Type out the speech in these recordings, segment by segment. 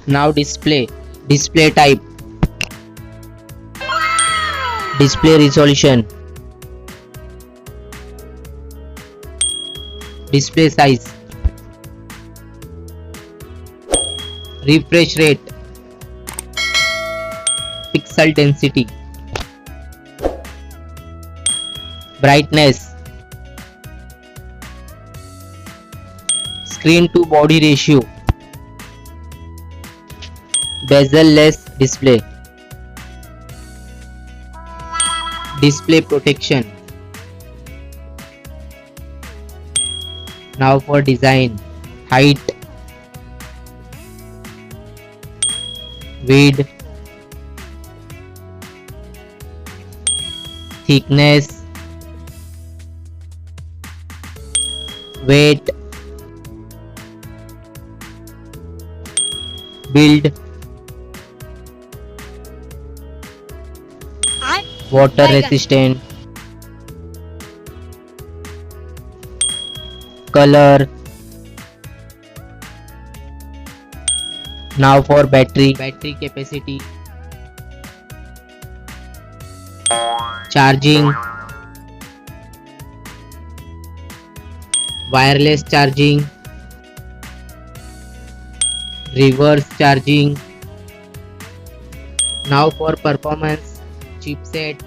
Now display type, display resolution, display size, refresh rate, pixel density, brightness, screen to body ratio, bezel-less display, display protection. Now for design, height, width, thickness, weight, build, water resistant, color. Now for battery capacity, charging, wireless charging, reverse charging. Now for performance, chipset,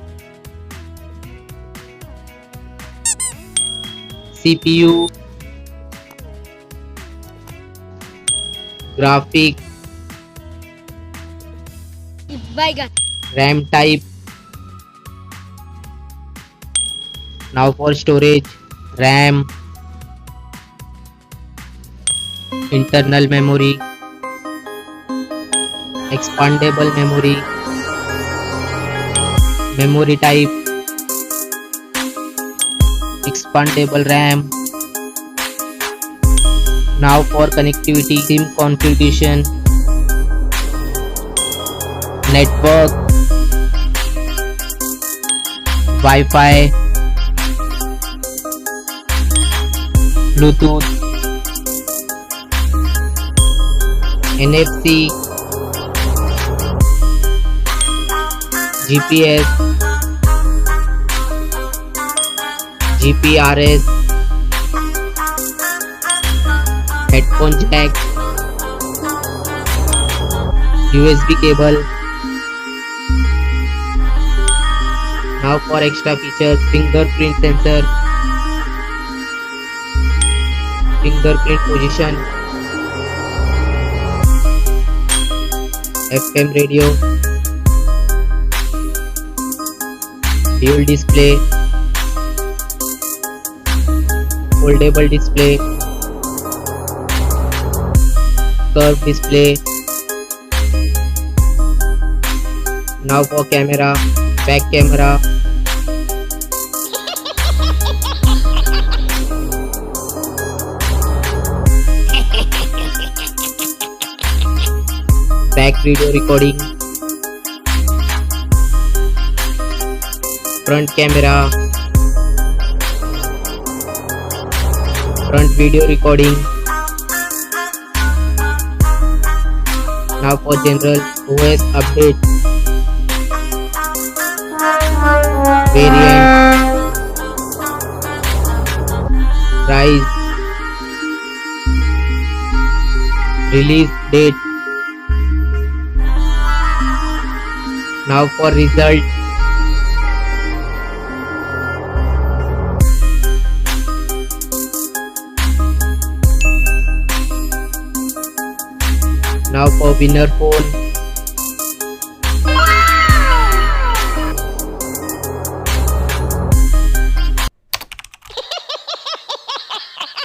CPU, graphic, RAM type. Now for storage, RAM, internal memory, expandable memory, memory type, expandable RAM. Now for connectivity, SIM configuration, network, Wi-Fi, Bluetooth, NFC, GPS, GPRS, headphone jack, USB cable. Now for extra features, fingerprint sensor, fingerprint position, FM radio, dual display, foldable display, curved display. Now for camera, back camera, back video recording, front camera, front video recording. Now for general OS update, variant, price, release date. Now for result, now for winner phone,